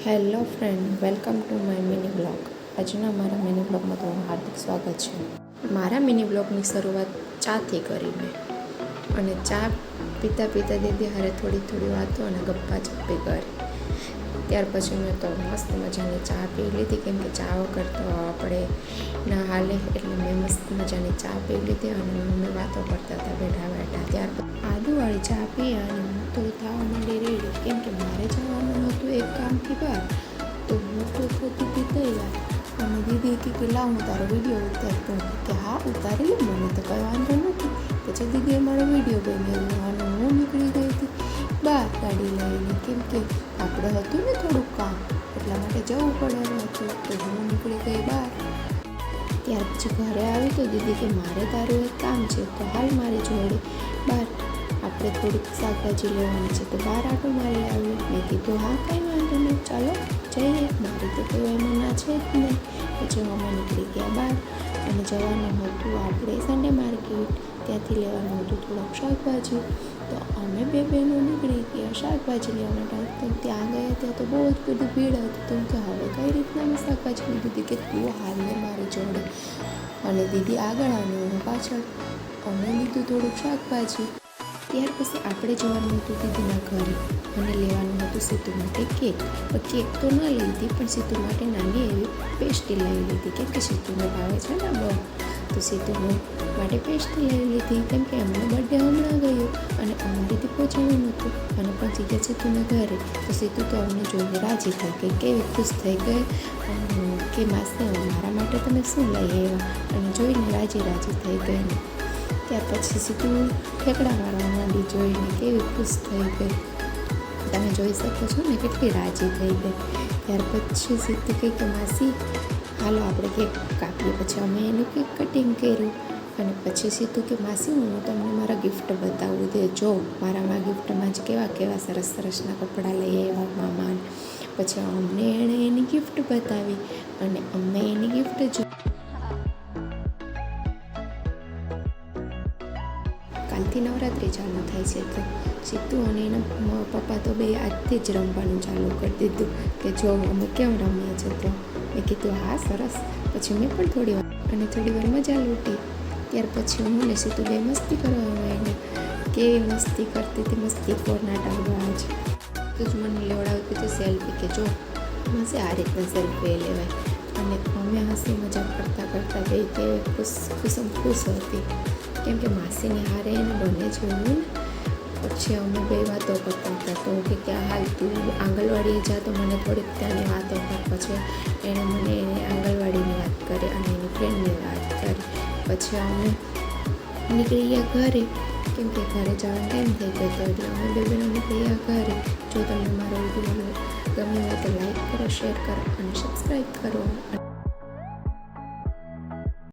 Hello friend, welcome to my mini blog. આજના મારા mini બ્લોગમાં તમારું હાર્દિક સ્વાગત છે. મારા મિની બ્લોગની શરૂઆત ચાથી કરી મેં, અને ચા પીતા પીતા દીદી હારે થોડી વાતો અને ગપ્પા ચપ્પી કરી. ત્યાર પછી મેં તો મસ્ત મજાની ચા પી લીધી, કેમ કે ચા વગર તો આપણે ના હાલે, એટલે મેં મસ્ત મજાની ચા પી લીધી અને મમ્મી વાતો કરતા હતા બેઠા બેઠા. ત્યાર આદુવાળી ચા પી અને હું તો થવા માંડી રેડી, કેમ કે મારે જવાનું હતું એક કામથી બહાર. તો હું તો થતી તૈયાર, અને દીદી કે લાવ હું તારો વિડીયો ઉતારતો, કે હા ઉતારી લે, મને તો કંઈ વાંધો નથી. પછી દીદીએ મારો વિડીયો બનાવ્યો અને હું નીકળી ગઈ હતી બહાર ગાડી લઈને, કેમ કે આપણે હતું ને થોડુંક કામ, એટલા માટે જવું પડે હતું. તો હું નીકળી ગઈ બહાર. ત્યાર પછી ઘરે આવી તો દીદી કે મારે તારું એક કામ છે, તો હાલ મારી જોડે બહાર, આપણે થોડીક શાકભાજી લેવાની છે, તો બહાર આટો મારી આવી. મેં કીધું હા કંઈ વાંધો નહીં, ચાલો જઈએ, મારી તો કોઈ એમાં ના છે જ નહીં. પછી અમે નીકળી ગયા બહાર, અને જવાનું હતું આપણે સન્ડે માર્કેટ, ત્યાંથી લેવાનું હતું થોડોક શાકભાજી. તો અમે બે બહેનો નીકળી ગયા શાકભાજી લેવા માટે. તો ત્યાં ગયા ત્યાં તો બહુ જ બધી ભીડ હતી. તો કે હવે કઈ રીતના મેં શાકભાજી લીધી હતી, કે તું હાલને મારી જોડે, અને દીદી આગળ આવી હું પાછળ. અમે લીધું થોડુંક શાકભાજી. ત્યાર પછી આપણે જવાનું હતું દીદીના ઘરે, અને લેવાનું હતું સીતુ માટે કેક. કેક તો ન લીધી, પણ સીતુ માટે નાની એવી પેસ્ટ્રી લઈ લીધી, કેમ કે સીતુને ભાવે છે ને બહુ. તો સીતુ માટે પેસ્ટ્રી લઈ લીધી, કેમ કે એમનો બર્થડે હમણાં ગયો અને અમારેથી પહોંચવાનું હતું, અને પહોંચી ગયા સીતુના ઘરે. તો સીતુ તો અમને જોઈને રાજી થઈ ગઈ, કેવી ખુશ થઈ ગઈ કે માસી મારા માટે તમે શું લઈ આવ્યા, અને જોઈને રાજી થઈ ગઈ. ત્યાર પછી સીતુ ઠેકડા મારવા માંડી, જોઈને કેવી ખુશ થઈ ગઈ. તમે જોઈ શકો છો ને કેટલી રાજી થઈ ગઈ. ત્યાર પછી સીતુ કહે કે માસી હાલો આપણે કેક કાપીએ. પછી અમે એનું કેક કટિંગ કર્યું, અને પછી સીતુ કે માસી હું તમને મારા ગિફ્ટ બતાવું દે, જો મારામાં ગિફ્ટમાં જ કેવા સરસના કપડાં લઈ આવ્યા મામા. પછી અમને એણે એની ગિફ્ટ બતાવી, અને અમને એની ગિફ્ટ જો કાલથી નવરાત્રિ ચાલુ થાય છે, તો સીતુ અને એના પપ્પા તો બે આજથી જ રમવાનું ચાલુ કરી દીધું, કે જો અમે કેમ રમીએ છીએ. તો મેં કીધું હા સરસ. પછી મેં પણ થોડી વાર મજા લૂંટી. ત્યાર પછી હું ને સીતુ બે મસ્તી કરવા માંડી. કેવી મસ્તી કરતી હતી, મસ્તી કોરના ટાળવા જ. તો જ મને લેવડાવતી હતી સેલ્ફી, કે જો મસ્ત આ રીતના સેલ્ફી લેવાય. અને અમે હસી મજાક કરતાં બે કે ખુશ હતી, કેમ કે માસીને હારે એને બંને જોયું ને. પછી અમે બે વાતો કરતા હતા. તો કે હાલ તું આંગણવાડીએ જા, તો મને થોડીક ત્યાંની વાતો કર. પછી એણે મને આંગણવાડીની વાત કરી અને એની ફ્રેન્ડની વાત કરી. પછી અમે નીકળી ગયા ઘરે, કેમ કે ઘરે જવાનો ટાઈમ થઈ ગયો હતો, એટલે અમે બે બહેનો નીકળી ગયા ઘરે. જો તમને મારો વિડીયો ગમ્યો હોય તો લાઈક કરો, શેર કરો અને સબસ્ક્રાઈબ કરો.